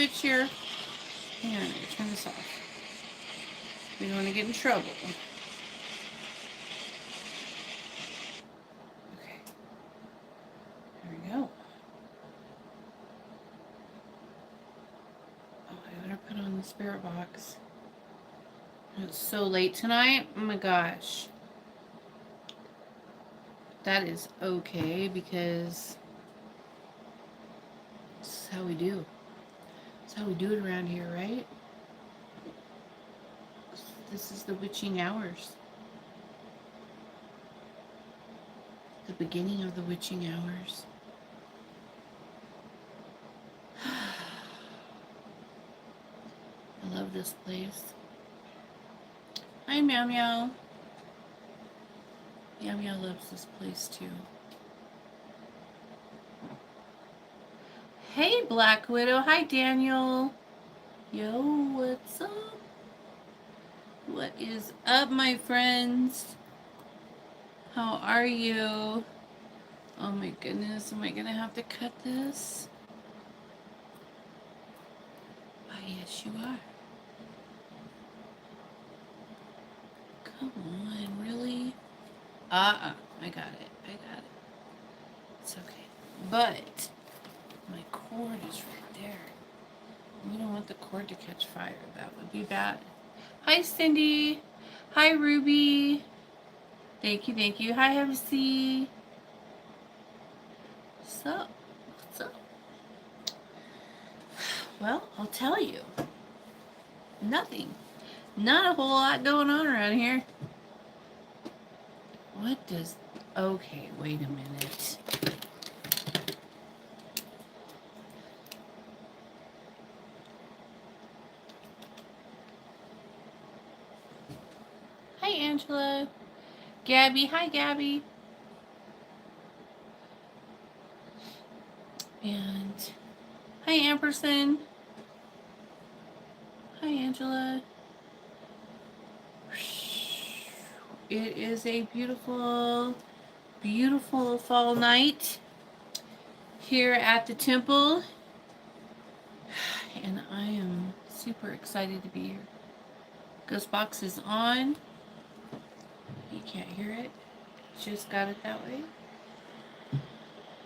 switch here. Hang on, I gotta turn this off. We don't want to get in trouble. Okay, there we go. Oh, I better put on the spirit box. It's so late tonight. Oh my gosh. That is okay because this is how we do. That's how we do it around here, right? This is the witching hours. The beginning of the witching hours. I love this place. Hi, Meow Meow. Meow Meow loves this place too. Hey, Black Widow. Hi, Daniel. Yo, what's up? What is up, my friends? How are you? Oh my goodness, am I gonna have to cut this? Why, yes, you are. Come on, really? I got it. I got it. It's okay. But my cord is right there. We don't want the cord to catch fire. That would be bad. Hi, Cindy. Hi, Ruby. Thank you, thank you. Hi, MC. What's up? What's up? Well, I'll tell you. Nothing. Not a whole lot going on around here. What does... Okay, wait a minute. Hi, Angela. Gabby. Hi, Gabby. And... Hi, Ampersand. Hi, Angela. It is a beautiful, beautiful fall night here at the temple. And I am super excited to be here. Ghostbox is on. You can't hear it. Just got it that way.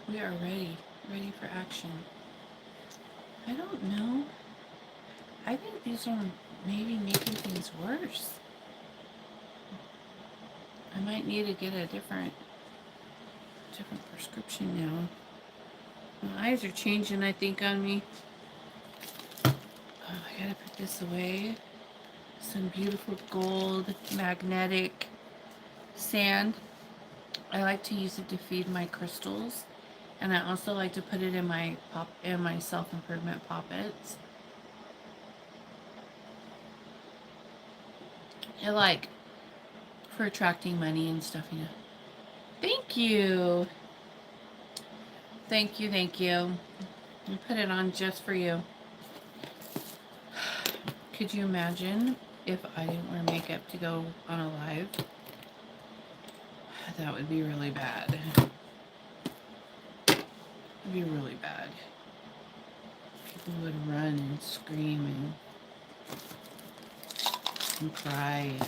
We are ready. Ready for action. I don't know. I think these are maybe making things worse. I might need to get a different prescription now. My eyes are changing, I think, on me. Oh, I gotta put this away. Some beautiful gold magnetic sand. I like to use it to feed my crystals, and I also like to put it in my self-improvement poppets. I like for attracting money and stuff, you know. Thank you. Thank you, thank you. I put it on just for you. Could you imagine if I didn't wear makeup to go on a live? That would be really bad. It would be really bad. People would run and scream and cry.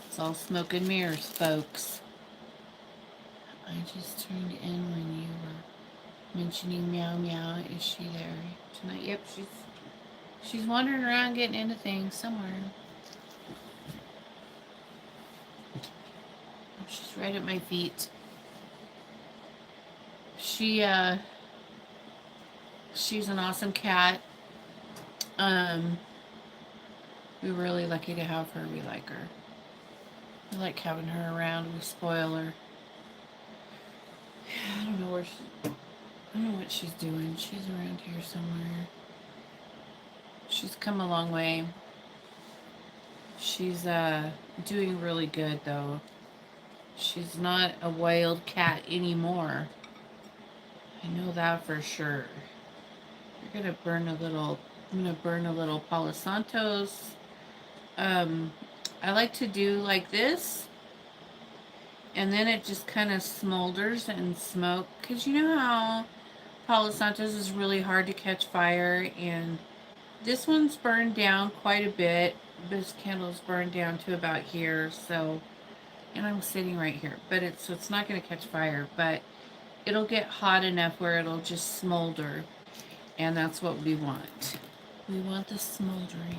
It's all smoke and mirrors, folks. I just turned in when you were mentioning Meow Meow. Is she there tonight? Yep, she's wandering around getting into things somewhere. She's right at my feet. She's an awesome cat. We're really lucky to have her. We like her. We like having her around. We spoil her. I don't know what she's doing. She's around here somewhere. She's come a long way. She's doing really good though. She's not a wild cat anymore. I know that for sure. I'm gonna burn a little Palo Santos. I like to do like this, and then it just kind of smolders and smoke. Cause you know how Palo Santos is really hard to catch fire, and this one's burned down quite a bit. This candle's burned down to about here, so, and I'm sitting right here, but it's not going to catch fire, but it'll get hot enough where it'll just smolder, and that's what we want. We want the smoldering.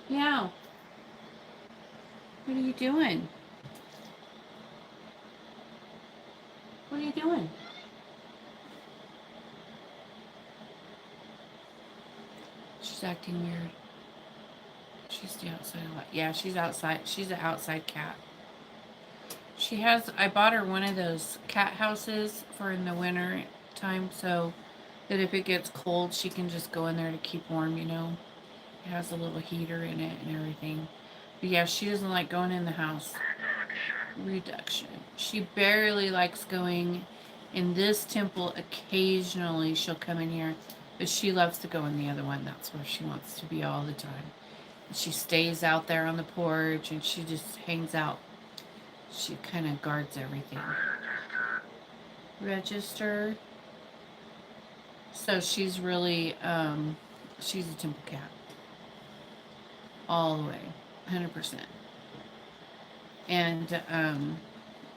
Yeah. What are you doing? What are you doing? She's acting weird. She's the outside a lot. Yeah, she's outside. She's an outside cat. She has, I bought her one of those cat houses for in the winter time so that if it gets cold, she can just go in there to keep warm, you know. It has a little heater in it and everything. But yeah, she doesn't like going in the house. Reduction. She barely likes going in this temple. Occasionally she'll come in here, but she loves to go in the other one. That's where she wants to be all the time. She stays out there on the porch and she just hangs out. She kind of guards everything. Register. So she's really, she's a temple cat. All the way. 100%. And,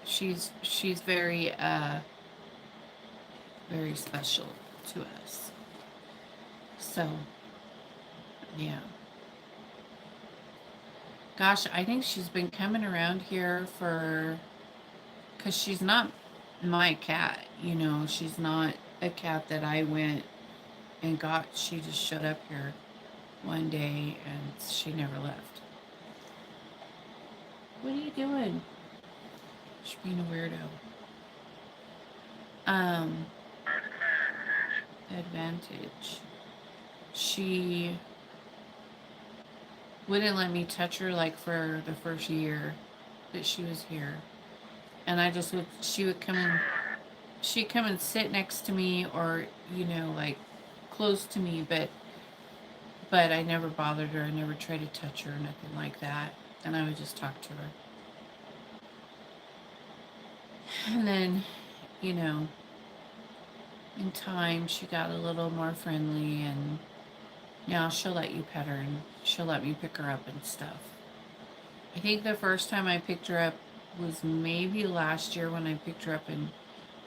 she's very, very special to us. So, yeah. Gosh, I think she's been coming around here for, because she's not my cat, you know, she's not a cat that I went and got. She just showed up here one day and she never left. What are you doing? She's being a weirdo. Advantage. She wouldn't let me touch her like for the first year that she was here. And I just would, she'd come and sit next to me or, you know, like close to me, but I never bothered her. I never tried to touch her or nothing like that. And I would just talk to her. And then, you know, in time she got a little more friendly and now she'll let you pet her and she'll let me pick her up and stuff. I think the first time I picked her up was maybe last year when I picked her up and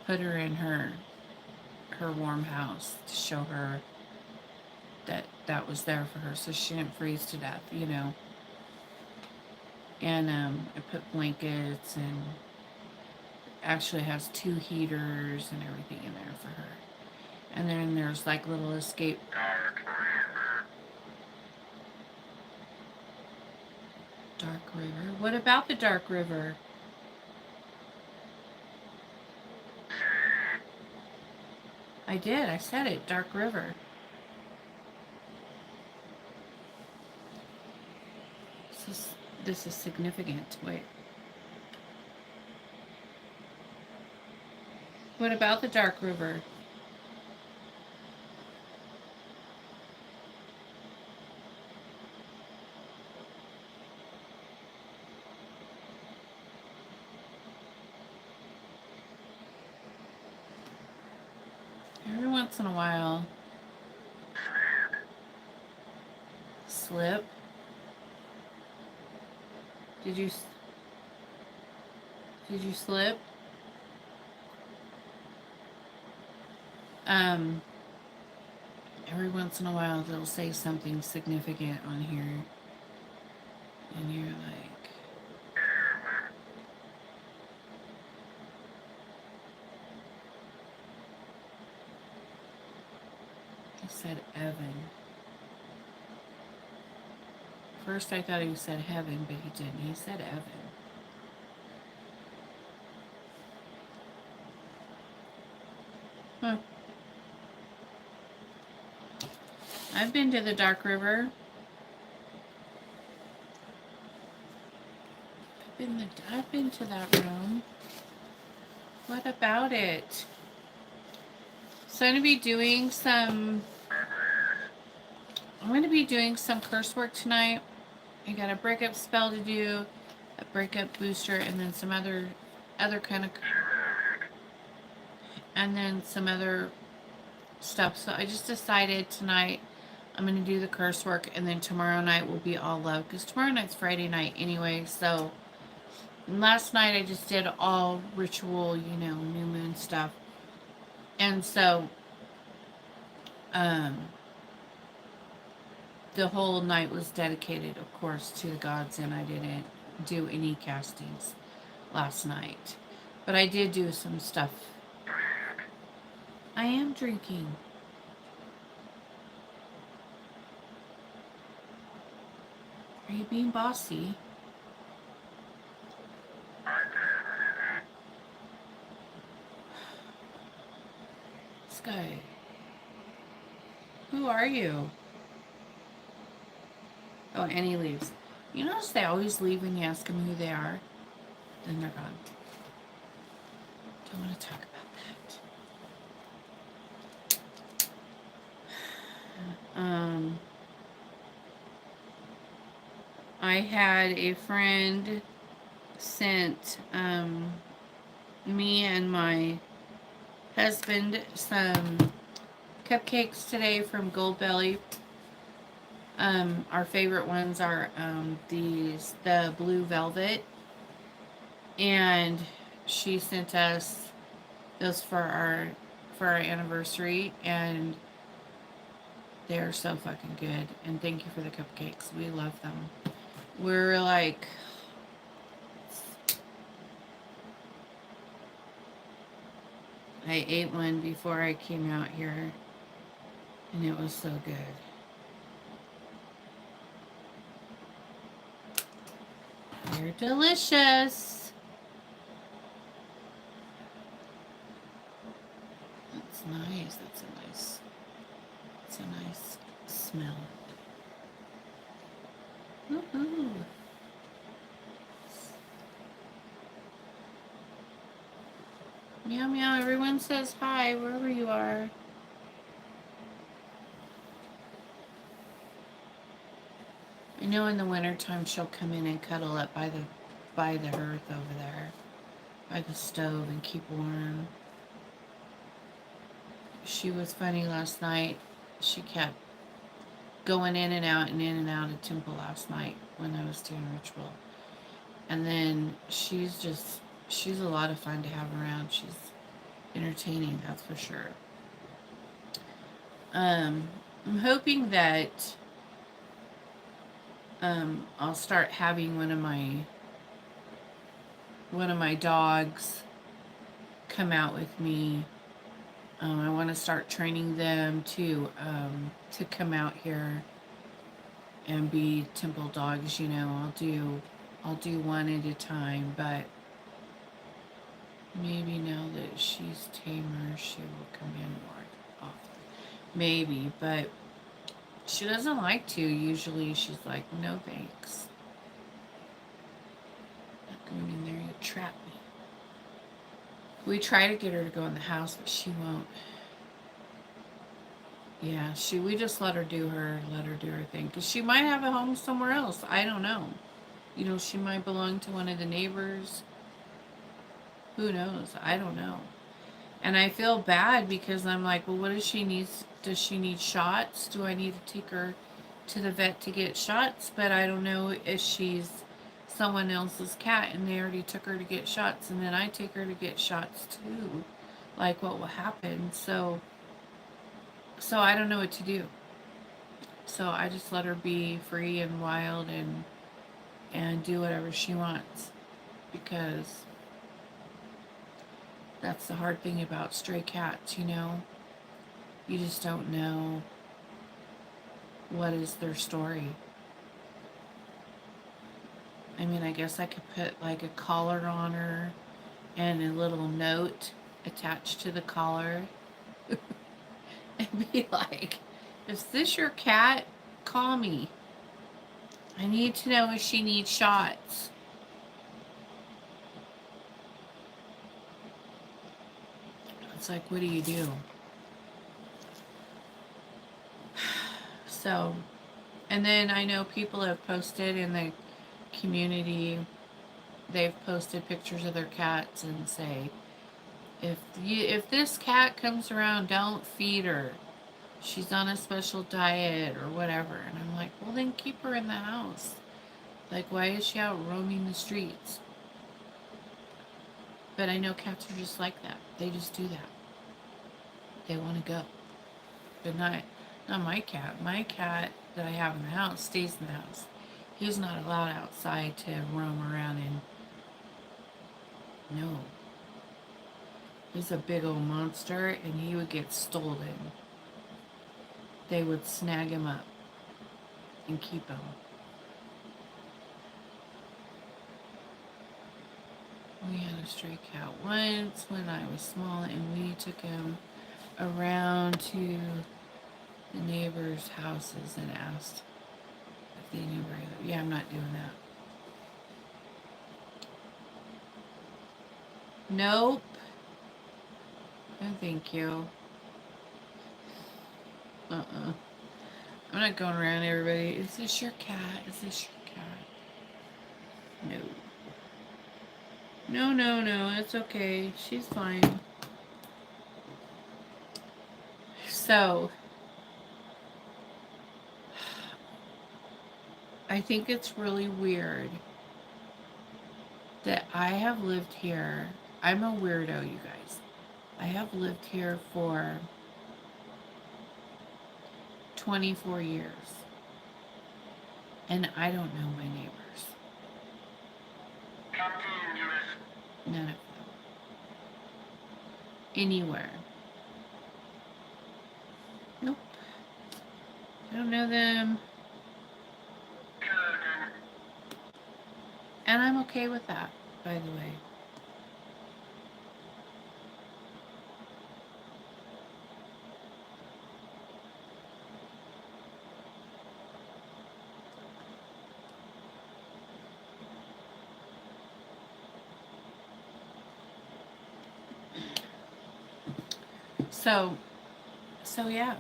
put her in her warm house to show her that was there for her so she didn't freeze to death, you know. And I put blankets and actually has 2 heaters and everything in there for her. And then there's like little escape. Dark River. What about the Dark River? I did. I said it. Dark River. This is significant. Wait. What about the Dark River? Every once in a while. Slip. Did you slip? Every once in a while they'll say something significant on here. And you're like, he said Evan. First I thought he said heaven, but he didn't. He said Evan. Huh. I've been to the Dark River. I've been to that room. What about it? So I'm going to be doing some curse work tonight. I got a breakup spell to do, a breakup booster, and then some other kind of and then some other stuff. So I just decided tonight I'm going to do the curse work, and then tomorrow night will be all love, because tomorrow night's Friday night anyway. So last night I just did all ritual, new moon stuff. And so um, the whole night was dedicated, of course, to the gods, and I didn't do any castings last night. But I did do some stuff. I am drinking. Are you being bossy? Sky. Who are you? Oh, and he leaves. You notice they always leave when you ask them who they are? Then they're gone. Don't want to talk about that. I had a friend sent me and my husband some cupcakes today from Goldbelly. Our favorite ones are the blue velvet, and she sent us those for our anniversary, and they're so fucking good. And thank you for the cupcakes. We love them. We're like, I ate one before I came out here, and it was so good. They're delicious. That's nice. That's a nice smell. Woohoo. Meow meow, everyone says hi wherever you are. I know in the wintertime she'll come in and cuddle up by the hearth over there, by the stove, and keep warm. She was funny last night. She kept going in and out of temple last night when I was doing ritual. And then she's a lot of fun to have around. She's entertaining, that's for sure. I'm hoping that I'll start having one of my dogs come out with me. I want to start training them to come out here and be temple dogs. I'll do one at a time, but maybe now that she's tamer, she will come in more often. Maybe, but she doesn't like to. Usually she's like, no thanks. Not going in there, you trap me. We try to get her to go in the house, but she won't. Yeah, we just let her do her thing. Because she might have a home somewhere else. I don't know. She might belong to one of the neighbors. Who knows? I don't know. And I feel bad because I'm like, well, what does she need? Does she need shots? Do I need to take her to the vet to get shots? But I don't know if she's someone else's cat and they already took her to get shots, and then I take her to get shots too. Like, what will happen? So I don't know what to do. So I just let her be free and wild and do whatever she wants, because that's the hard thing about stray cats, You just don't know what is their story. I mean, I guess I could put like a collar on her and a little note attached to the collar and be like, is this your cat? Call me. I need to know if she needs shots. It's like, what do you do? So, and then I know people have posted in the community, they've posted pictures of their cats and say, If this cat comes around, don't feed her. She's on a special diet or whatever. And I'm like, well, then keep her in the house. Like, why is she out roaming the streets? But I know cats are just like that. They just do that. They want to go. But not my cat. My cat that I have in the house stays in the house. He's not allowed outside to roam around and no. He's a big old monster and he would get stolen. They would snag him up and keep him. We had a stray cat once when I was small and we took him around to the neighbors' houses and asked if they knew where he lived. Yeah, I'm not doing that. Nope. No, thank you. I'm not going around everybody. Is this your cat? Is this your cat? No. No. It's okay. She's fine. So, I think it's really weird that I have lived here. I'm a weirdo, you guys. I have lived here for 24 years. And I don't know my neighbors. None of them. Anywhere. Nope. I don't know them. And I'm okay with that, by the way. So yeah.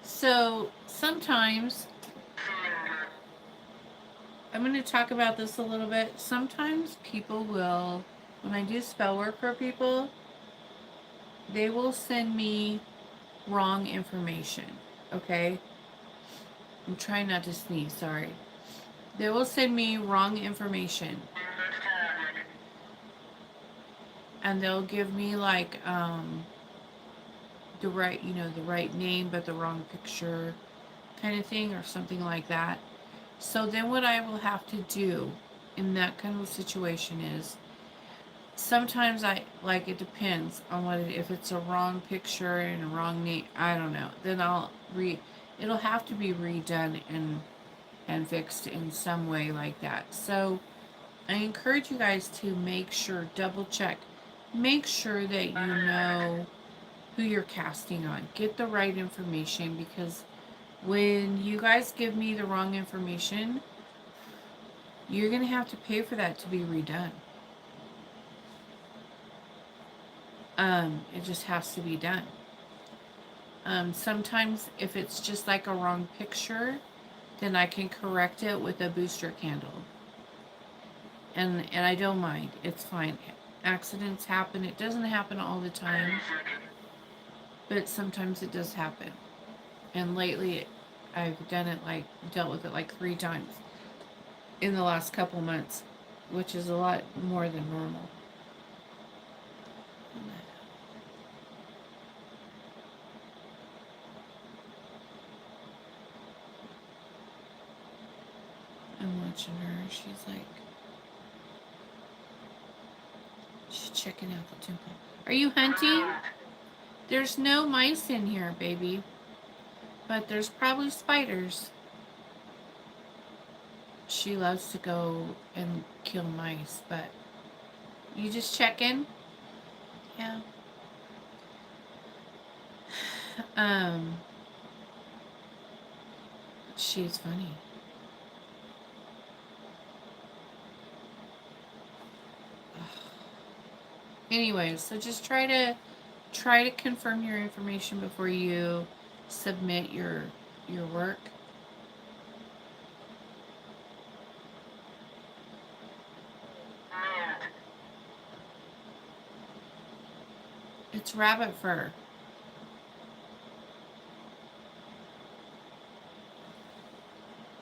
So sometimes I'm going to talk about this a little bit. Sometimes people will, when I do spell work for people, they will send me wrong information. Okay? I'm trying not to sneeze, sorry. They will send me wrong information. And they'll give me like the right name but the wrong picture kind of thing or something like that. So then what I will have to do in that kind of a situation is sometimes it depends on if it's a wrong picture and a wrong name, I don't know. Then it'll have to be redone and fixed in some way like that. So I encourage you guys to make sure, double check, make sure that you know who you're casting on. Get the right information, because when you guys give me the wrong information, you're going to have to pay for that to be redone. It just has to be done. Sometimes if it's just like a wrong picture, then I can correct it with a booster candle. And I don't mind. It's fine. Accidents happen. It doesn't happen all the time, but sometimes it does happen. And lately I've dealt with it like 3 times in the last couple months, which is a lot more than normal. I'm watching her. She's checking out the temple. Are you hunting? There's no mice in here, baby. But there's probably spiders. She loves to go and kill mice, but you just checking? Yeah. She's funny. Anyways, so just try to confirm your information before you submit your work. It's rabbit fur.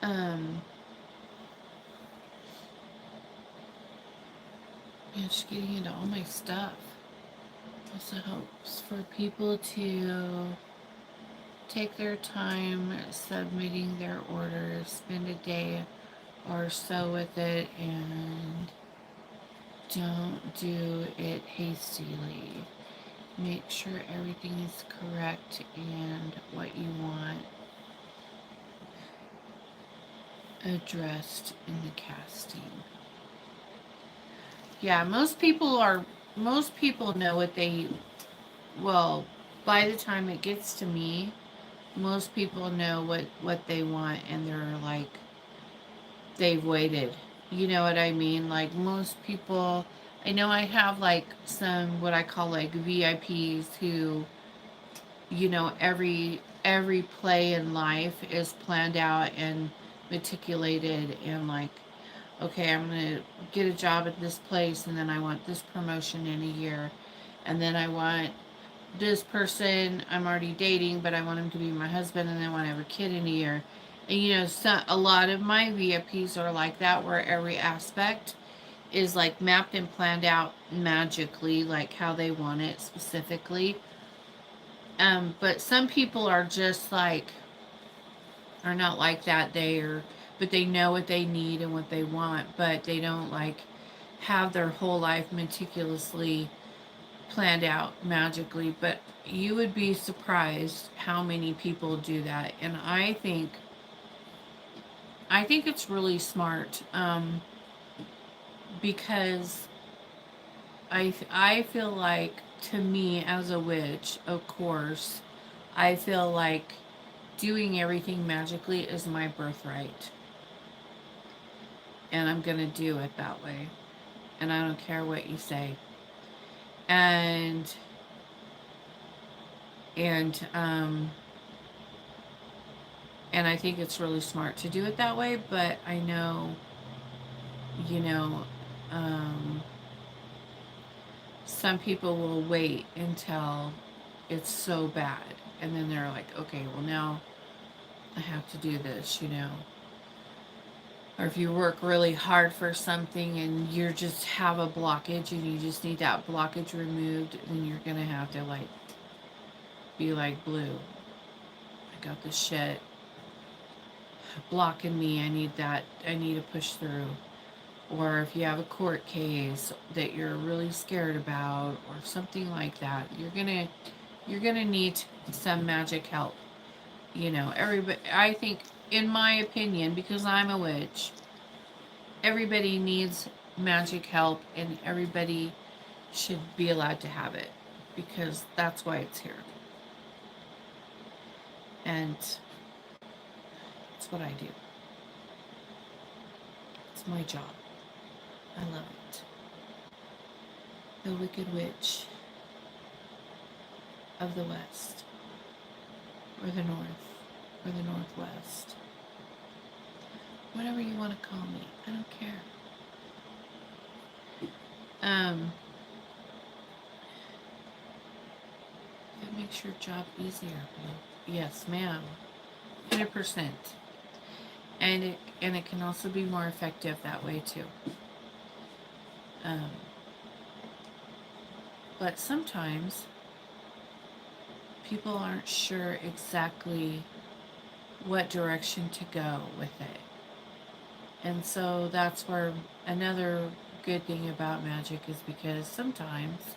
Yeah, just getting into all my stuff. Also helps for people to take their time submitting their orders, spend a day or so with it, and don't do it hastily. Make sure everything is correct and what you want addressed in the casting. Yeah, most people know what they, well, by the time it gets to me, most people know what they want, and they're like, they've waited. You know what I mean? Like most people, I know I have like some what I call like VIPs who, every play in life is planned out and meticulated, and like, okay, I'm gonna get a job at this place, and then I want this promotion in a year, and then I want this person I'm already dating, but I want him to be my husband, and then I want to have a kid in a year. And a lot of my VIPs are like that, where every aspect is like mapped and planned out magically, like how they want it specifically. But some people are just like, are not like that. But they know what they need and what they want, but they don't like have their whole life meticulously planned out magically. But you would be surprised how many people do that, and I think it's really smart, because I feel like, to me as a witch, of course, I feel like doing everything magically is my birthright, and I'm gonna do it that way, and I don't care what you say. And and um and I think it's really smart to do it that way, but I know, you know, um, some people will wait until it's so bad, and then they're like, okay, well, now I have to do this. Or if you work really hard for something and you just have a blockage and you just need that blockage removed, then you're going to have to, like, be like, Blue, I got this shit blocking me. I need to push through. Or if you have a court case that you're really scared about or something like that, you're gonna need some magic help. Everybody, I think, in my opinion, because I'm a witch, everybody needs magic help, and everybody should be allowed to have it, because that's why it's here. And it's what I do. It's my job. I love it. The Wicked Witch of the West, or the North, or the Northwest. Whatever you want to call me. I don't care. It makes your job easier. Yes, ma'am. 100%. And it can also be more effective that way too. But sometimes people aren't sure exactly what direction to go with it. And so that's where another good thing about magic is, because sometimes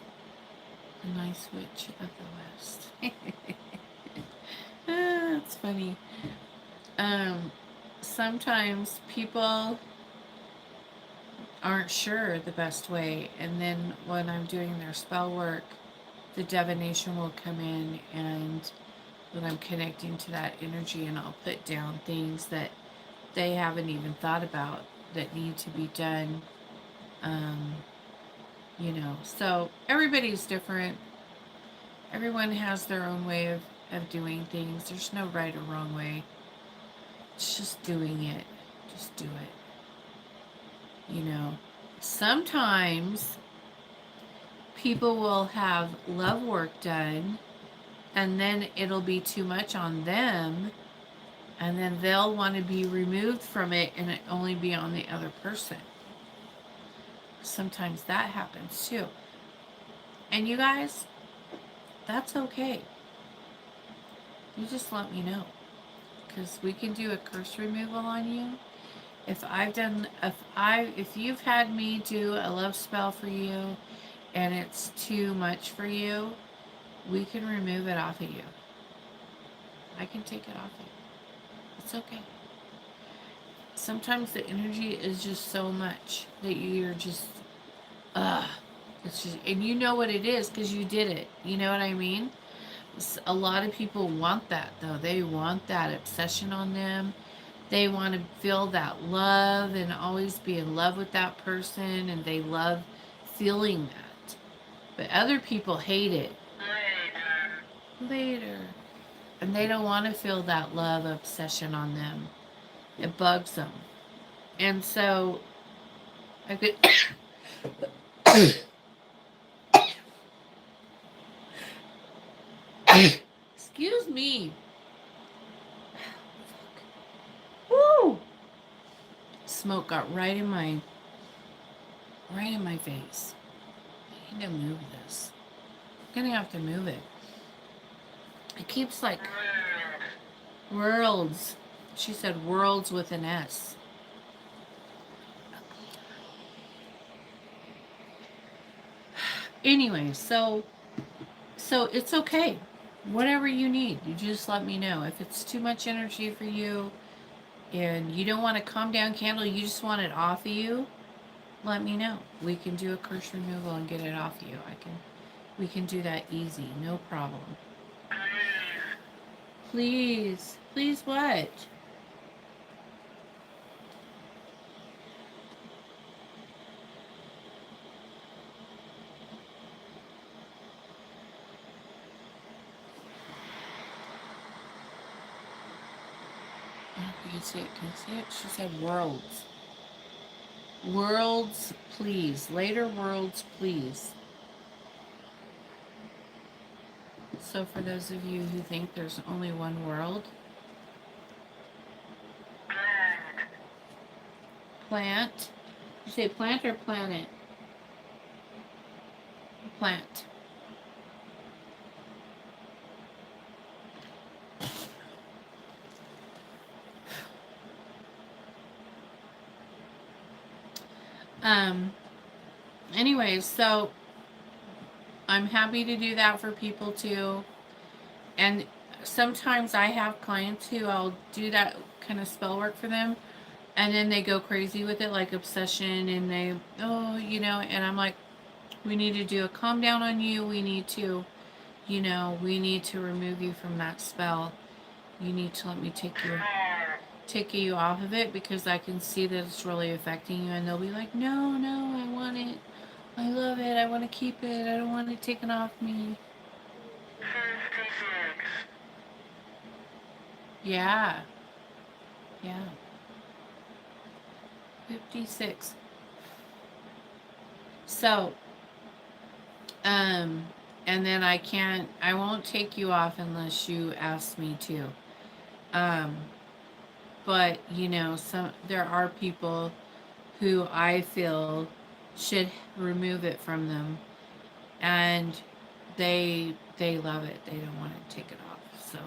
the nice witch of the West. It's funny. Sometimes people aren't sure the best way, and then when I'm doing their spell work, the divination will come in, and when I'm connecting to that energy, and I'll put down things that they haven't even thought about that need to be done. So everybody's different. Everyone has their own way of doing things. There's no right or wrong way. It's just doing it. Just do it. Sometimes people will have love work done, and then it'll be too much on them, and then they'll want to be removed from it and it only be on the other person. Sometimes that happens too. And you guys, that's okay. You just let me know, because we can do a curse removal on you. If you've had me do a love spell for you and it's too much for you, we can remove it off of you. I can take it off of you. It's okay. Sometimes the energy is just so much that you're just, it's just, and you know what it is because you did it. You know what I mean? A lot of people want that though. They want that obsession on them. They want to feel that love and always be in love with that person, and they love feeling that. But other people hate it. Later. And they don't want to feel that love obsession on them. It bugs them. And so I could excuse me. Woo! Smoke got right in my face. I need to move this. I'm gonna have to move it. It keeps like worlds. She said worlds with an S. Anyway, so it's okay. Whatever you need, you just let me know. If it's too much energy for you and you don't want a calm down candle, you just want it off of you, let me know. We can do a curse removal and get it off you. We can do that easy, no problem. Please what? You can see it. Can you see it? She said worlds. Worlds, please. Later worlds, please. So for those of you who think there's only one world, plant. You say plant or planet? Plant. Anyways, so I'm happy to do that for people too. And sometimes I have clients who I'll do that kind of spell work for them, and then they go crazy with it, like obsession, and they, and I'm like, we need to do a calm down on you. We need to, we need to remove you from that spell. You need to let me take you off of it, because I can see that it's really affecting you. And they'll be like, no, I want it. I love it. I want to keep it. I don't want it taken off me. 56. Yeah. 56. So, and then I won't take you off unless you ask me to. But, there are people who I feel should remove it from them, and they love it. They don't want to take it off. So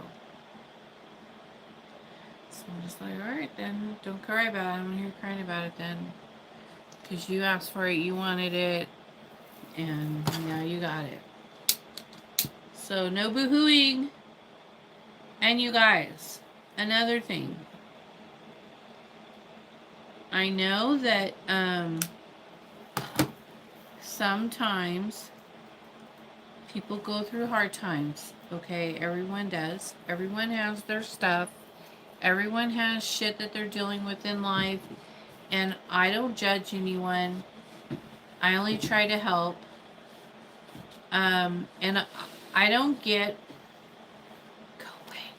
I'm just like, all right, then don't cry about it. I don't want to hear you crying about it then, because you asked for it, you wanted it, and now you got it. So no boo-hooing. And you guys, another thing, I know that sometimes people go through hard times, okay? Everyone does. Everyone has their stuff. Everyone has shit that they're dealing with in life. And I don't judge anyone. I only try to help. And I don't get... Go away.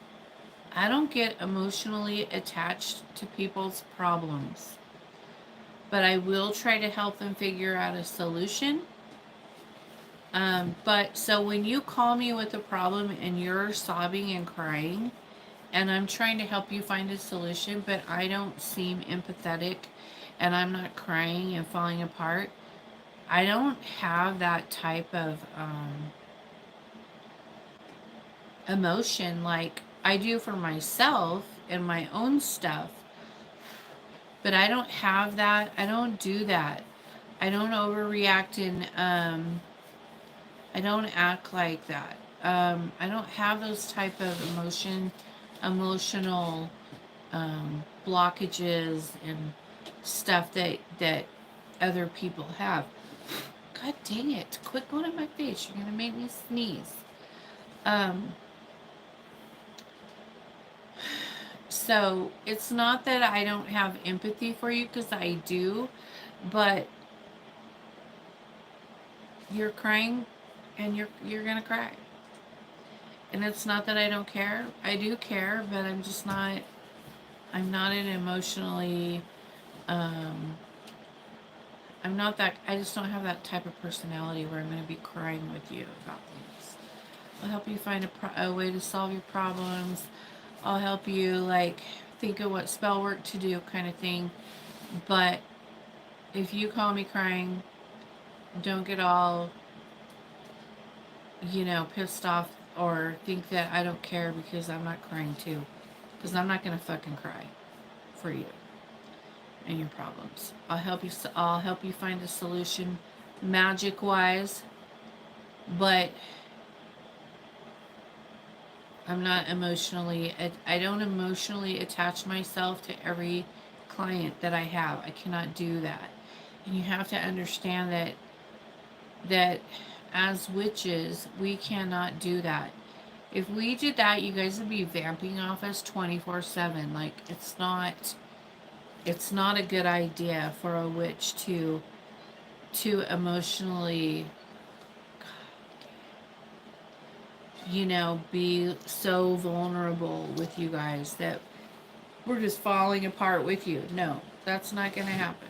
I don't get emotionally attached to people's problems. But I will try to help them figure out a solution. But so when you call me with a problem and you're sobbing and crying, and I'm trying to help you find a solution, but I don't seem empathetic and I'm not crying and falling apart, I don't have that type of emotion like I do for myself and my own stuff. But I don't have that. I don't do that. I don't overreact and I don't act like that. I don't have those type of emotional blockages and stuff that other people have. God dang it! Quit going in my face. You're gonna make me sneeze. Um, so it's not that I don't have empathy for you, because I do, but you're crying and you're gonna cry. And it's not that I don't care. I do care, but I'm not an emotionally um I'm not that I just don't have that type of personality where I'm going to be crying with you about things. I'll help you find a way to solve your problems. I'll help you like think of what spell work to do kind of thing. But if you call me crying, don't get all, pissed off or think that I don't care because I'm not crying too. Because I'm not going to fucking cry for you and your problems. I'll help you find a solution magic wise, but I don't emotionally attach myself to every client that I have. I cannot do that. And you have to understand that as witches, we cannot do that. If we did that, you guys would be vamping off us 24/7. Like it's not a good idea for a witch to emotionally be so vulnerable with you guys that we're just falling apart with you. No, that's not going to happen.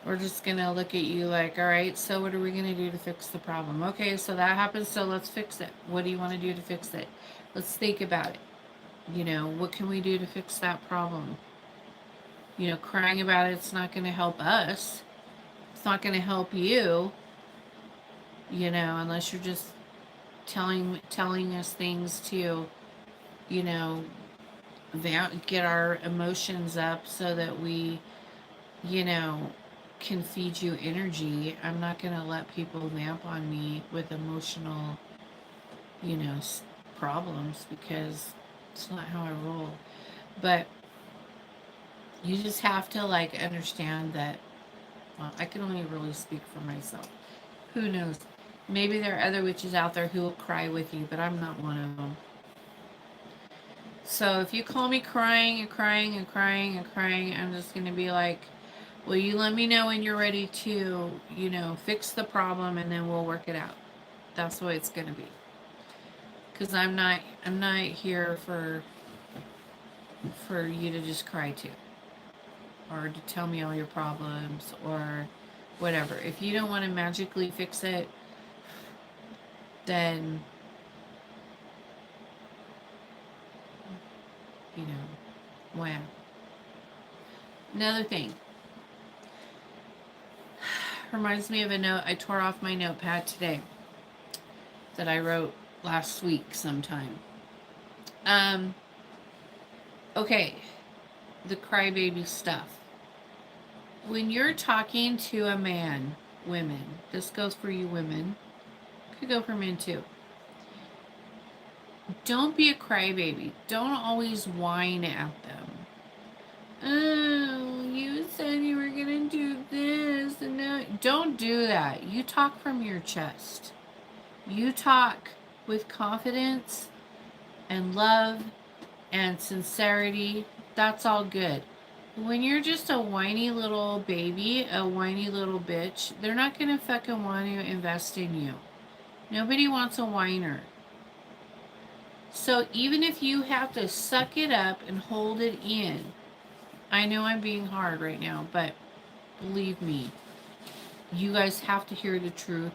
We're just going to look at you like, all right, so what are we going to do to fix the problem? Okay, so that happens, so let's fix it. What do you want to do to fix it? Let's think about it. What can we do to fix that problem? Crying about it's not going to help us. It's not going to help you, unless you're just telling us things to, you know, get our emotions up so that we, you know, can feed you energy. I'm not going to let people vamp on me with emotional, you know, problems, because it's not how I roll. But you just have to like understand that, well, I can only really speak for myself. Who knows? Maybe there are other witches out there who will cry with you, but I'm not one of them. So if you call me crying and crying and crying and crying, I'm just going to be like, will you let me know when you're ready to, fix the problem, and then we'll work it out. That's the way it's going to be. Because I'm not here for you to just cry to, or to tell me all your problems or whatever. If you don't want to magically fix it, then, wham. Another thing. Reminds me of a note I tore off my notepad today that I wrote last week sometime. Okay, the crybaby stuff. When you're talking to a man, women, this goes for you women, could go for men too. Don't be a crybaby. Don't always whine at them. Oh, you said you were gonna do this, and now don't do that. You talk from your chest. You talk with confidence and love and sincerity. That's all good. When you're just a whiny little baby, a whiny little bitch, they're not gonna fucking want to invest in you. Nobody wants a whiner. So even if you have to suck it up and hold it in, I know I'm being hard right now, but believe me, You guys have to hear the truth.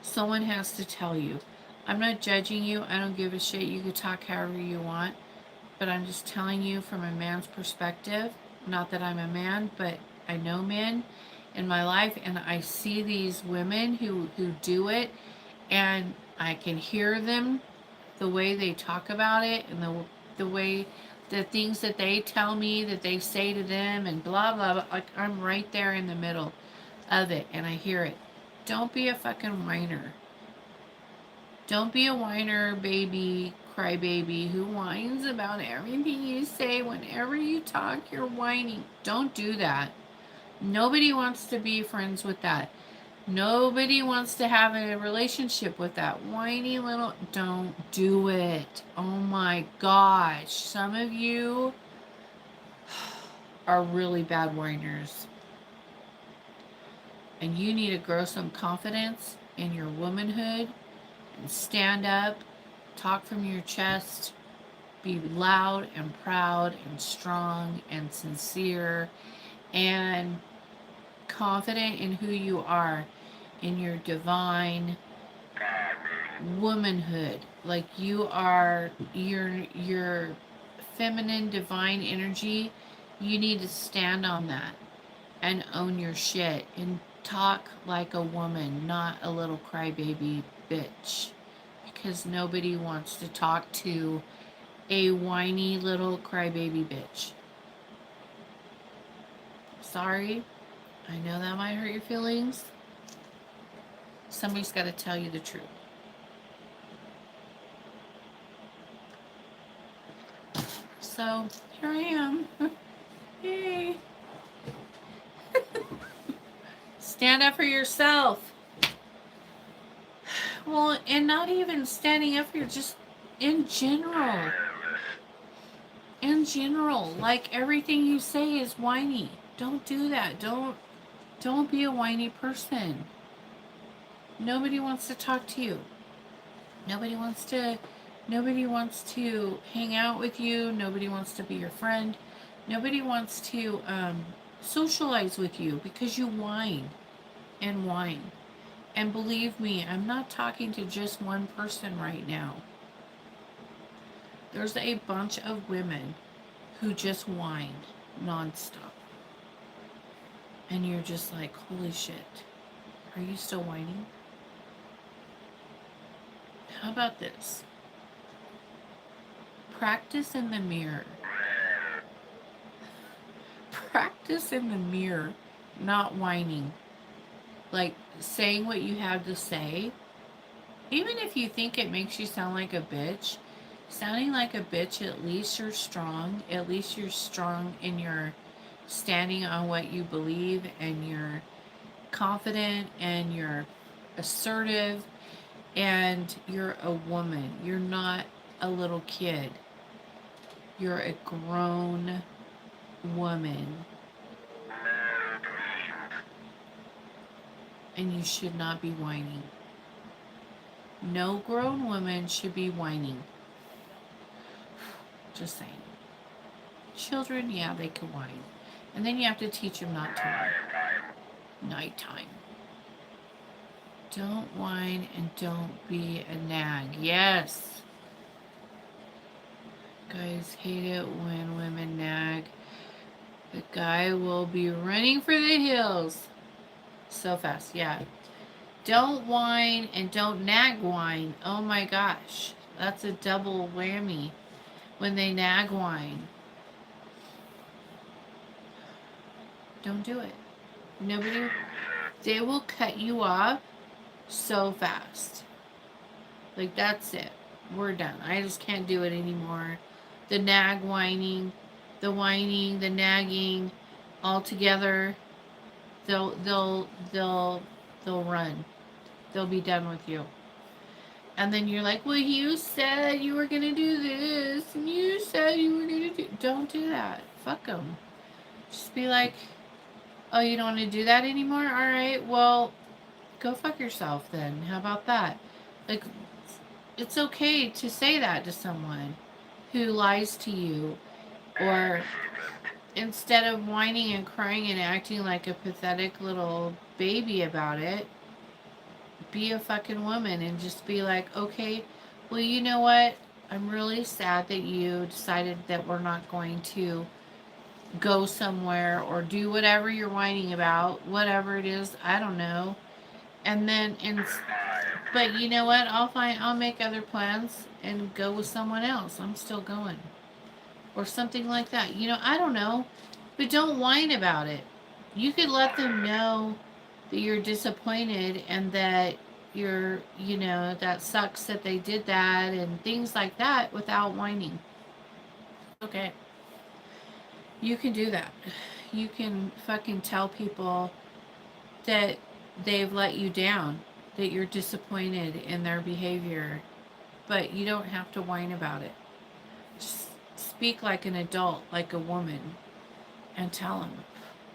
Someone has to tell you. I'm not judging you. I don't give a shit. You can talk however you want. But I'm just telling you from a man's perspective. Not that I'm a man, but I know men in my life, and I see these women who do it, and I can hear them, the way they talk about it, and the way, the things that they tell me that they say to them, and blah blah blah. Like, I'm right there in the middle of it, and I hear it. Don't be a fucking whiner. Don't be a whiner, baby, crybaby who whines about everything you say. Whenever you talk, you're whining. Don't do that. Nobody wants to be friends with that. Nobody wants to have a relationship with that whiny little. Don't do it. Oh my gosh. Some of you are really bad whiners. And you need to grow some confidence in your womanhood and stand up, talk from your chest, be loud and proud and strong and sincere and confident in who you are, in your divine womanhood. Like, you are your feminine divine energy. You need to stand on that and own your shit and talk like a woman, not a little crybaby bitch, because nobody wants to talk to a whiny little crybaby bitch. Sorry, I know that might hurt your feelings. Somebody's got to tell you the truth. So here I am. Hey. Stand up for yourself. Well, and not even standing up for your, just in general. In general, like, everything you say is whiny. Don't do that. Don't be a whiny person. Nobody wants to talk to you. Nobody wants to hang out with you. Nobody wants to be your friend. Nobody wants to socialize with you because you whine and whine. And believe me, I'm not talking to just one person right now. There's a bunch of women who just whine nonstop. And you're just like, holy shit. Are you still whining? How about this? Practice in the mirror. Practice in the mirror, not whining. Like, saying what you have to say. Even if you think it makes you sound like a bitch, sounding like a bitch, at least you're strong. At least you're strong in your standing on what you believe, and you're confident, and you're assertive, and you're a woman. You're not a little kid. You're a grown woman. And you should not be whining. No grown woman should be whining. Just saying. Children, yeah, they can whine. And then you have to teach them not to whine. Nighttime. Don't whine and don't be a nag. Yes. Guys hate it when women nag. The guy will be running for the hills. So fast, yeah. Don't whine and don't nag whine. Oh my gosh. That's a double whammy when they nag whine. Don't do it. Nobody, they will cut you off so fast. Like, that's it. We're done. I just can't do it anymore. The nag whining, the nagging, all together. They'll run. They'll be done with you. And then you're like, well, you said you were going to do this, and you said you were going to do... Don't do that. Fuck them. Just be like, oh, you don't want to do that anymore? All right, well, go fuck yourself then. How about that? Like, it's okay to say that to someone who lies to you, or instead of whining and crying and acting like a pathetic little baby about it, be a fucking woman and just be like, okay, well, you know what? I'm really sad that you decided that we're not going to go somewhere or do whatever you're whining about, whatever it is, I don't know. And then, but you know what? I'll make other plans and go with someone else. I'm still going. Or something like that. You know, I don't know. But don't whine about it. You could let them know that you're disappointed and that you're, that sucks that they did that and things like that without whining. Okay. You can do that. You can fucking tell people that they've let you down, that you're disappointed in their behavior, but you don't have to whine about it. Just speak like an adult, like a woman, and tell them,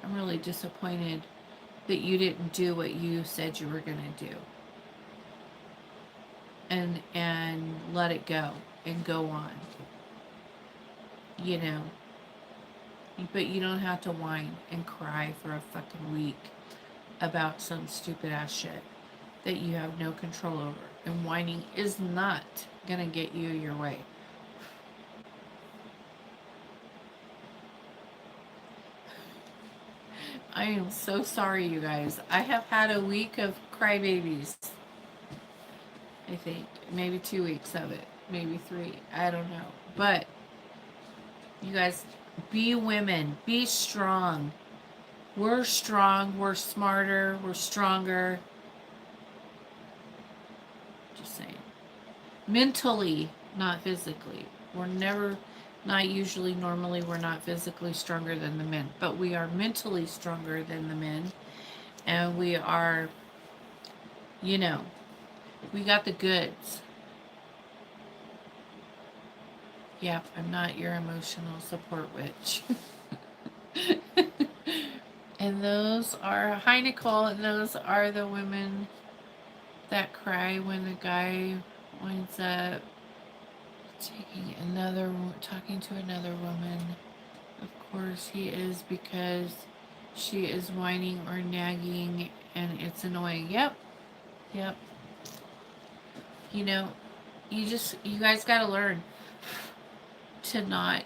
I'm really disappointed that you didn't do what you said you were going to do. And let it go and go on. You know. But you don't have to whine and cry for a fucking week about some stupid ass shit that you have no control over. And whining is not going to get you your way. I am so sorry, you guys. I have had a week of crybabies. I think. Maybe 2 weeks of it. Maybe 3. I don't know. But, you guys, be women. Be strong. We're strong. We're smarter. We're stronger. Just saying. Mentally, not physically. We're never, not usually, normally, we're not physically stronger than the men. But we are mentally stronger than the men. And we are, we got the goods. Yep, I'm not your emotional support witch. And those are, hi Nicole, and those are the women that cry when the guy winds up talking to another woman. Of course he is, because she is whining or nagging and it's annoying. Yep. You guys gotta learn to not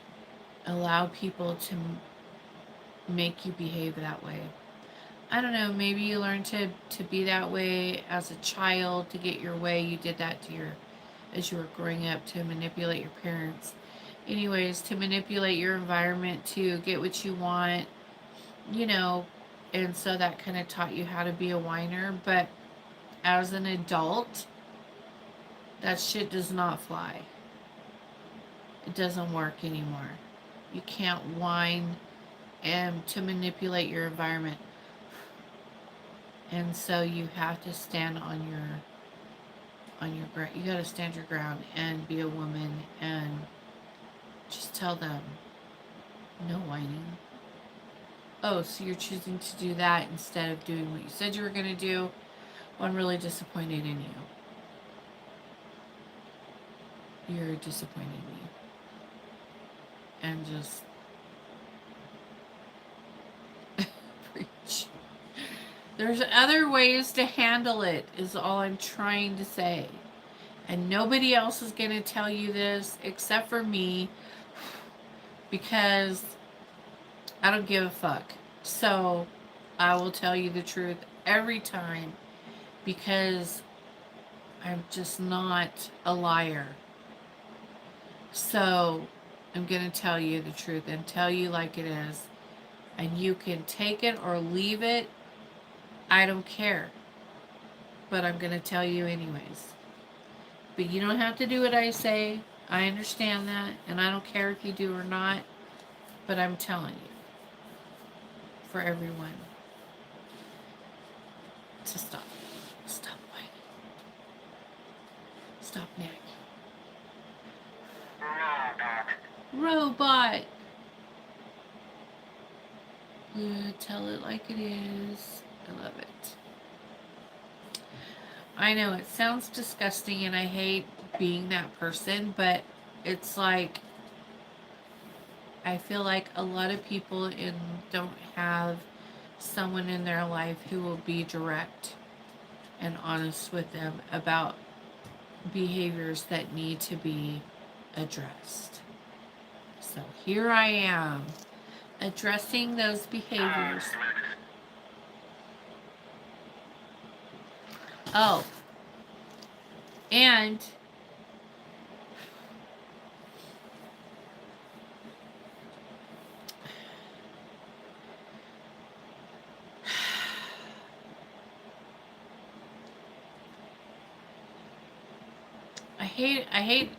allow people to make you behave that way. I don't know, maybe you learned to be that way as a child to get your way. You did that as you were growing up, to manipulate your parents. Anyways, to manipulate your environment to get what you want, and so that kind of taught you how to be a whiner. But as an adult, that shit does not fly. It doesn't work anymore. You can't whine and to manipulate your environment. And so you have to stand on your ground. You got to stand your ground and be a woman and just tell them, no whining. Oh, so you're choosing to do that instead of doing what you said you were going to do? Well, I'm really disappointed in you. You're disappointing me. And just preach. There's other ways to handle it, is all I'm trying to say. And nobody else is going to tell you this except for me, because I don't give a fuck. So I will tell you the truth every time, because I'm just not a liar. So I'm going to tell you the truth and tell you like it is. And you can take it or leave it. I don't care. But I'm going to tell you anyways. But you don't have to do what I say. I understand that. And I don't care if you do or not. But I'm telling you. For everyone. To stop. Stop whining. Stop nagging. Robot. Tell it like it is. I love it. I know it sounds disgusting and I hate being that person, but it's like, I feel like a lot of people don't have someone in their life who will be direct and honest with them about behaviors that need to be addressed. So here I am, addressing those behaviors. Oh, and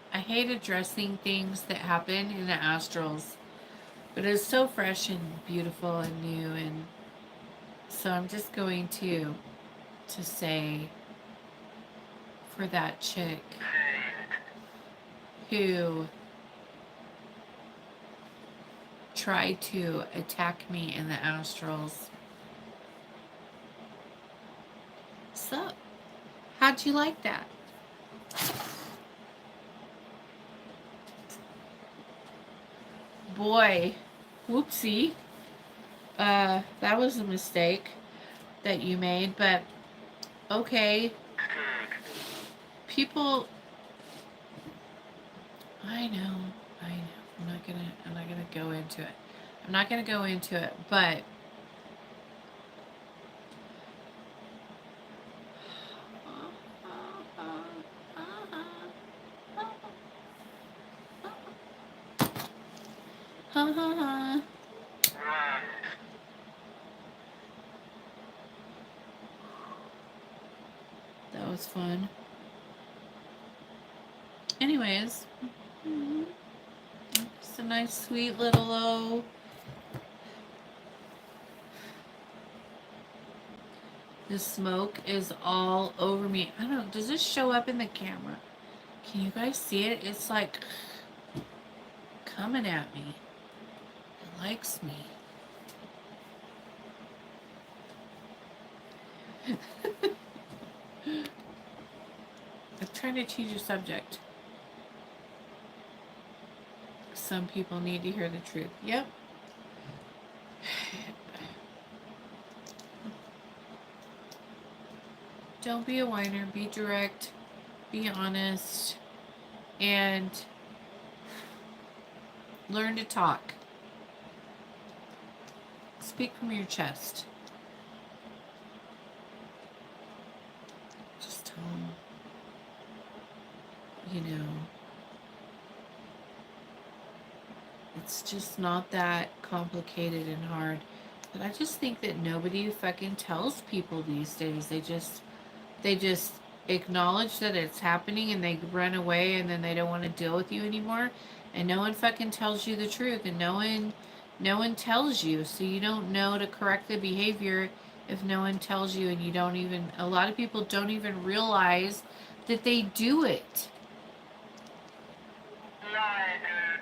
I hate addressing things that happen in the astrals, but it's so fresh and beautiful and new, and so I'm just going to say for that chick who tried to attack me in the astrals. So, how'd you like that? Boy, whoopsie. That was a mistake that you made, but okay. People, I know. I'm not gonna go into it. I'm not gonna go into it, but that was fun. Anyways, it's a nice, sweet little O. The smoke is all over me. I don't know. Does this show up in the camera? Can you guys see it? It's like coming at me. It likes me. I'm trying to change the subject. Some people need to hear the truth. Yep. Don't be a whiner. Be direct. Be honest. And learn to talk. Speak from your chest. Just tell them, you know, it's just not that complicated and hard. But I just think that nobody fucking tells people these days. They just acknowledge that it's happening and they run away, and then they don't want to deal with you anymore. And no one fucking tells you the truth, and no one tells you, so you don't know to correct the behavior if no one tells you, and you don't even, a lot of people don't even realize that they do it.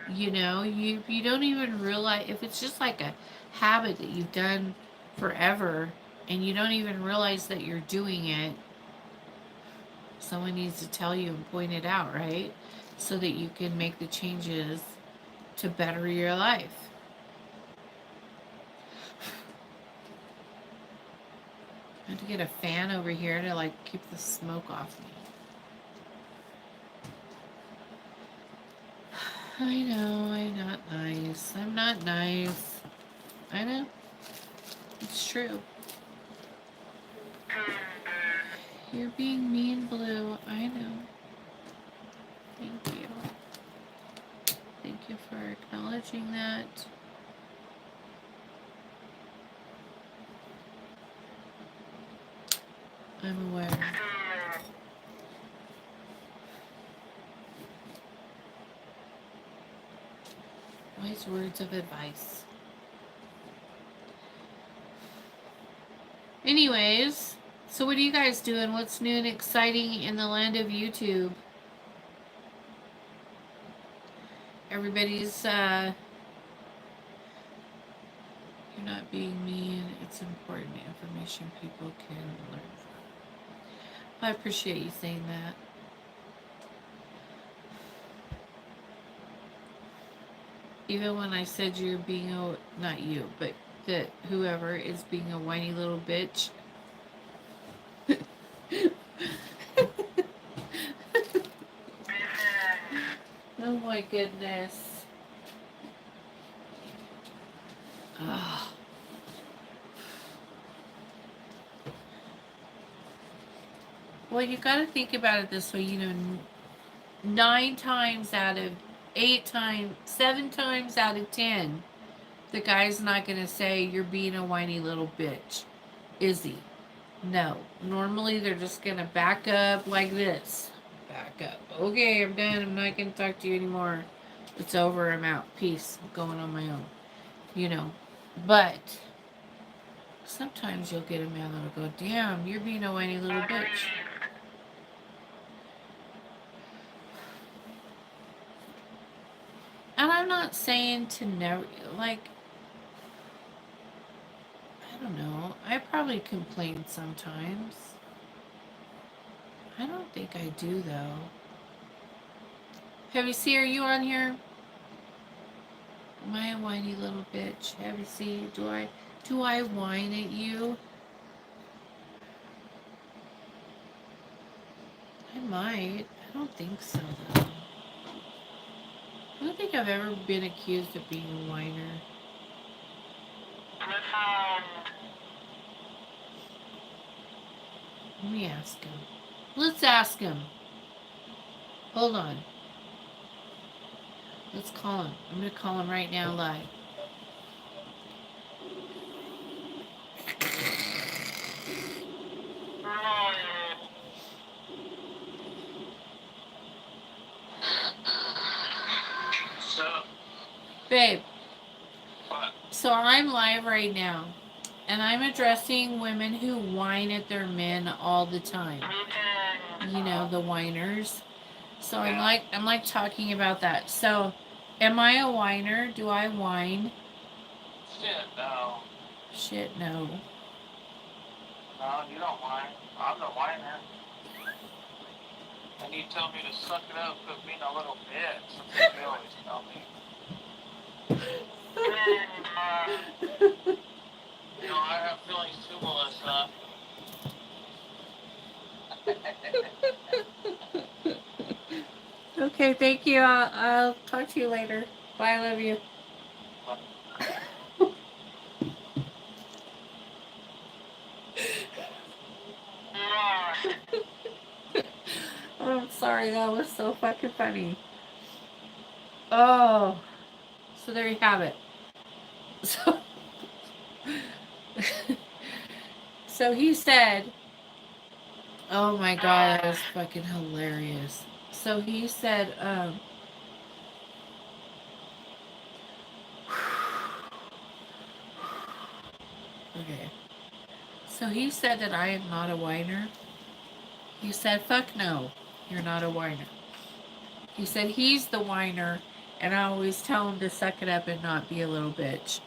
You know, you don't even realize, if it's just like a habit that you've done forever and you don't even realize that you're doing it, someone needs to tell you and point it out, right? So that you can make the changes to better your life. I have to get a fan over here to like keep the smoke off me. I know, I'm not nice. I'm not nice. I know. It's true. You're being mean, Blue. I know. Thank you. Thank you for acknowledging that. I'm aware. Wise words of advice. Anyways, so what are you guys doing? What's new and exciting in the land of YouTube? Everybody's, you're not being mean. It's important information people can learn from. I appreciate you saying that. Even when I said you're being a, not you, but that whoever is being a whiny little bitch. Oh my goodness. Ugh. Well, you got to think about it this way. 9 times out of 8 times, 7 times out of 10, the guy's not going to say you're being a whiny little bitch, is he? No. Normally, they're just going to back up like this. Back up. Okay, I'm done. I'm not going to talk to you anymore. It's over. I'm out. Peace. I'm going on my own. But sometimes you'll get a man that'll go, damn, you're being a whiny little bitch. And I'm not saying to never, like, I don't know. I probably complain sometimes. I don't think I do, though. Heavy C, are you on here? Am I a whiny little bitch? Heavy C, do I whine at you? I might. I don't think so, though. I don't think I've ever been accused of being a whiner. Let me ask him. Let's ask him. Hold on. Let's call him. I'm going to call him right now live. Babe. What? So I'm live right now. And I'm addressing women who whine at their men all the time. The whiners. So yeah. I'm like talking about that. So, am I a whiner? Do I whine? Shit, no. Shit, no. No, you don't whine. I'm the whiner. And you tell me to suck it up for being a little bitch. That's what you always tell me. I have feelings too, Melissa. Okay, thank you. I'll talk to you later. Bye, I love you. Oh, I'm sorry, that was so fucking funny. Oh, so there you have it. So he said, oh my god, that was fucking hilarious. So he said, okay. So he said that I am not a whiner. He said, fuck no, you're not a whiner. He said he's the whiner, and I always tell him to suck it up and not be a little bitch.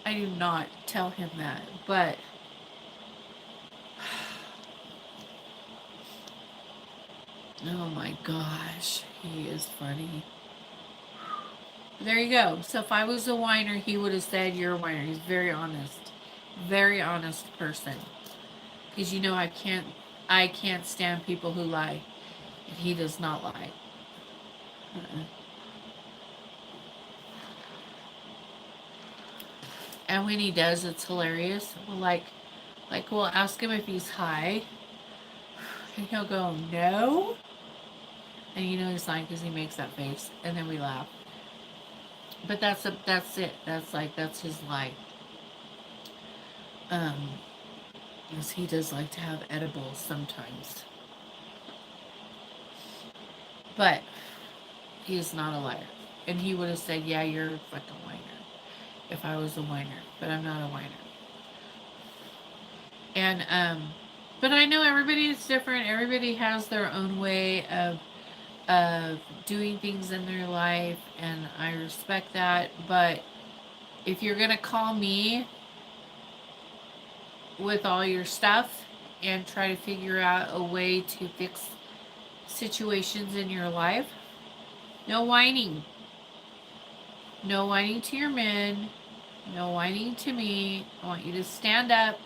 I do not tell him that, but oh my gosh, he is funny. There you go. So if I was a whiner, he would have said you're a whiner. He's very honest. Very honest person. Because I can't stand people who lie. And he does not lie. And when he does, it's hilarious. We'll ask him if he's high. And he'll go, no. And he's lying because he makes that face. And then we laugh. But that's it. That's his lie. Because he does like to have edibles sometimes. But he is not a liar. And he would have said, yeah, you're a fucking whiner. If I was a whiner. But I'm not a whiner. And, but I know everybody is different. Everybody has their own way of doing things in their life. And I respect that. But if you're going to call me with all your stuff and try to figure out a way to fix situations in your life. No whining. No whining to your men. No whining to me. I want you to stand up,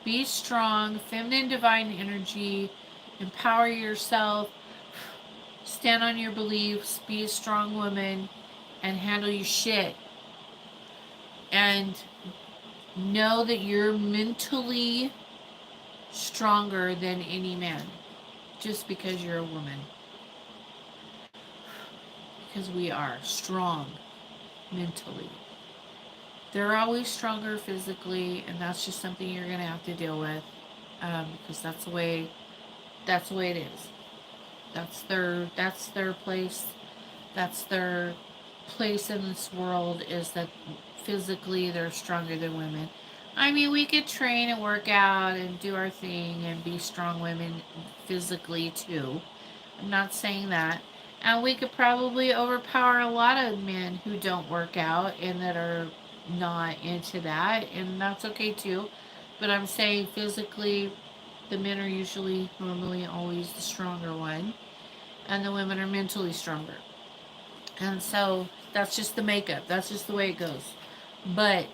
be strong, feminine divine energy, empower yourself, stand on your beliefs, be a strong woman, and handle your shit. And know that you're mentally stronger than any man just because you're a woman. Because we are strong mentally. They're always stronger physically, and that's just something you're gonna have to deal with, because that's the way it is. That's their place. That's their place in this world, is that physically they're stronger than women. I mean, we could train and work out and do our thing and be strong women physically too. I'm not saying that. And we could probably overpower a lot of men who don't work out and that are not into that, and that's okay too. But I'm saying physically, the men are usually, normally, always the stronger one, and the women are mentally stronger. And so that's just the makeup. That's just the way it goes. But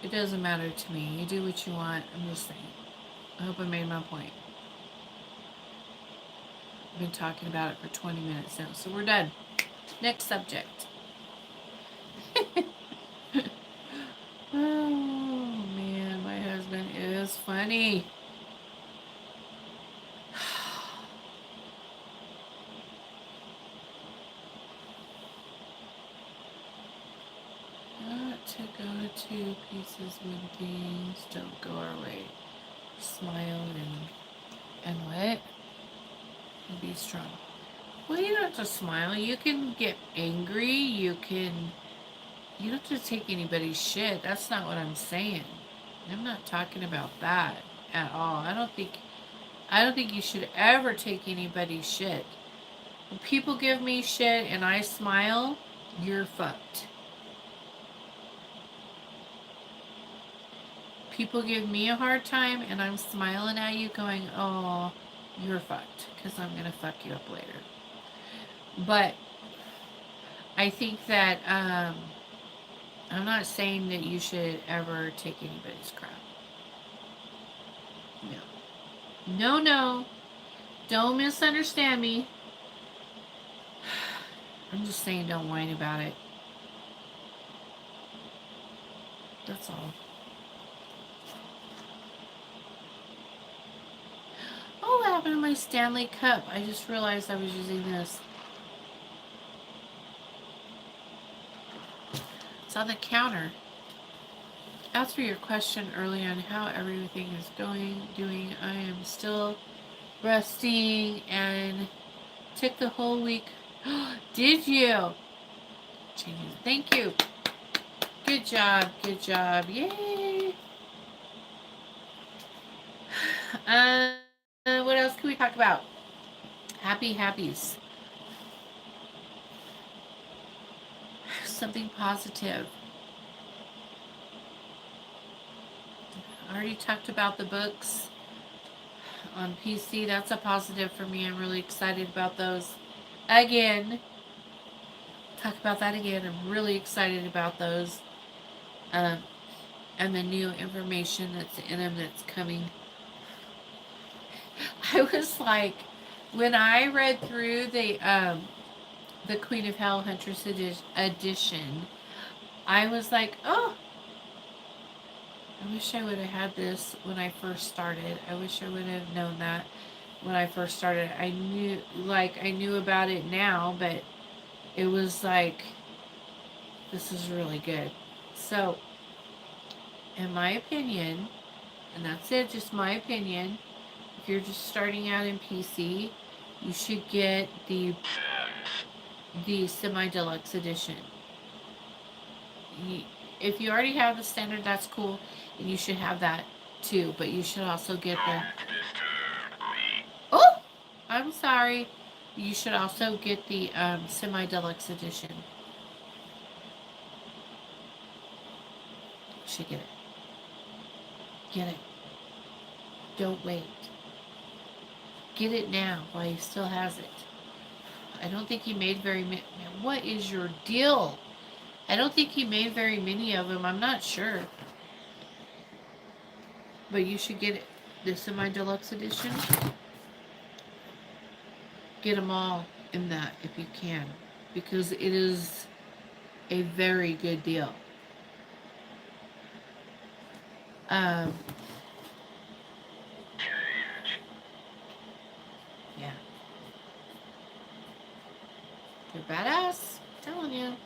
it doesn't matter to me. You do what you want. I'm just saying. I hope I made my point. I've been talking about it for 20 minutes now, so we're done. Next subject. Oh man, my husband is funny. Not to go to pieces when things don't go our way. Smile and what? And be strong. Well, you don't have to smile. You can get angry. You don't have to take anybody's shit. That's not what I'm saying. I'm not talking about that at all. I don't think you should ever take anybody's shit. When people give me shit and I smile, you're fucked. People give me a hard time and I'm smiling at you going, oh, you're fucked, because I'm going to fuck you up later. But I think that I'm not saying that you should ever take anybody's crap. No. No. Don't misunderstand me. I'm just saying don't whine about it. That's all. Oh, what happened to my Stanley Cup? I just realized I was using this. It's on the counter. After your question earlier on how everything is doing, I am still resting and took the whole week. Did you? Thank you. Good job. Good job. Yay. What else can we talk about? Happies. Something positive. I already talked about the books on PC. That's a positive for me. I'm really excited about those. Again. Talk about that again. I'm really excited about those. And the new information that's in them that's coming. I was like, when I read through the Queen of Hell Huntress edition, I was like, oh, I wish I would have had this when I first started. I wish I would have known that when I first started. I knew about it now, but it was like, this is really good. So, in my opinion, and that's it, just my opinion, if you're just starting out in PC, you should get the semi-deluxe edition. If you already have the standard, that's cool, and you should have that too, but you should also get the... Oh! I'm sorry. You should also get the semi-deluxe edition. You should get it. Get it. Don't wait. Get it now while he still has it. I don't think he made very many. What is your deal? I don't think he made very many of them. I'm not sure. But you should get it. This in my deluxe edition. Get them all in that if you can. Because it is a very good deal. Yeah. You're badass. I'm telling you.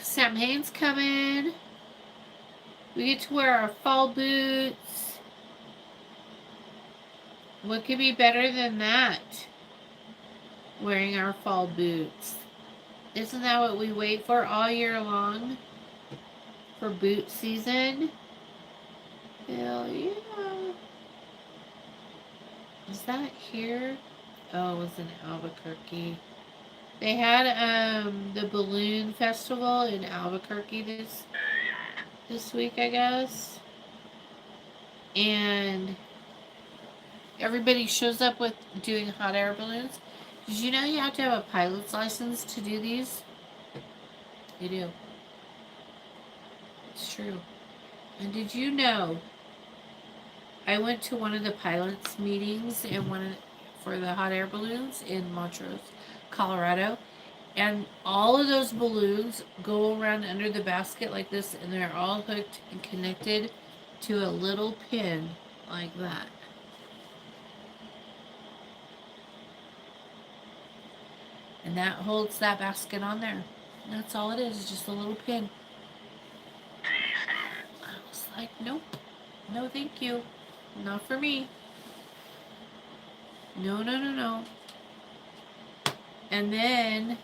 Sam Hain's coming. We get to wear our fall boots. What could be better than that? Wearing our fall boots. Isn't that what we wait for all year long? For boot season? Hell yeah. Is that here? Oh, it was in Albuquerque. They had the balloon festival in Albuquerque this week, I guess. And everybody shows up with doing hot air balloons. Did you know you have to have a pilot's license to do these? You do. It's true. And did you know I went to one of the pilots meetings for the hot air balloons in Montrose, Colorado, and all of those balloons go around under the basket like this, and they're all hooked and connected to a little pin like that. And that holds that basket on there. And that's all it is, just a little pin. I was like, nope. No, thank you. Not for me. No, no, no, no. And then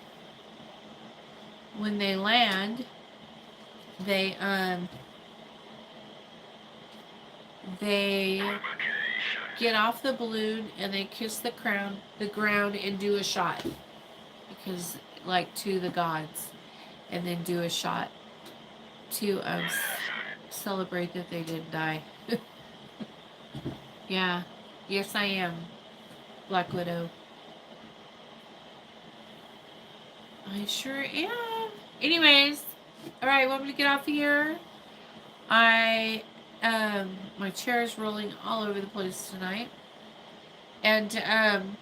when they land, they get off the balloon and they kiss the ground and do a shot. Because like to the gods, and then do a shot to celebrate that they didn't die. Yeah. Yes, I am. Black Widow. I sure am. Anyways. Alright, want me to get off here? My chair is rolling all over the place tonight. And, I'm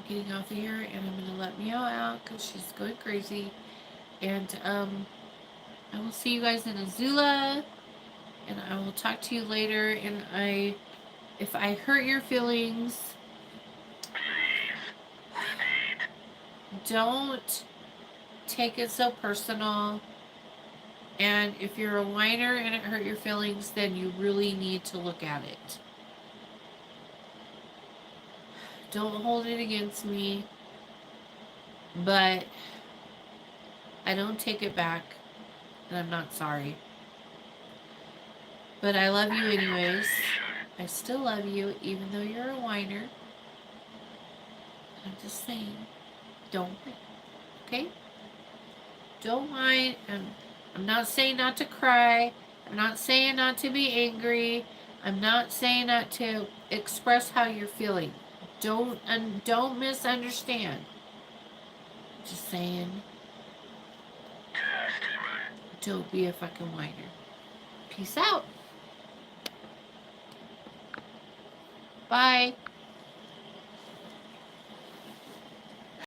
getting off of here, and I'm going to let Meow out because she's going crazy. And, I will see you guys in Azula, and I will talk to you later. And if I hurt your feelings, don't take it so personal. And if you're a whiner and it hurt your feelings, then you really need to look at it. Don't hold it against me, but I don't take it back. And I'm not sorry. But I love you anyways. I still love you, even though you're a whiner. I'm just saying, don't whine, okay? Don't whine. I'm not saying not to cry. I'm not saying not to be angry. I'm not saying not to express how you're feeling. Don't misunderstand. Just saying, don't be a fucking whiner. Peace out. Bye.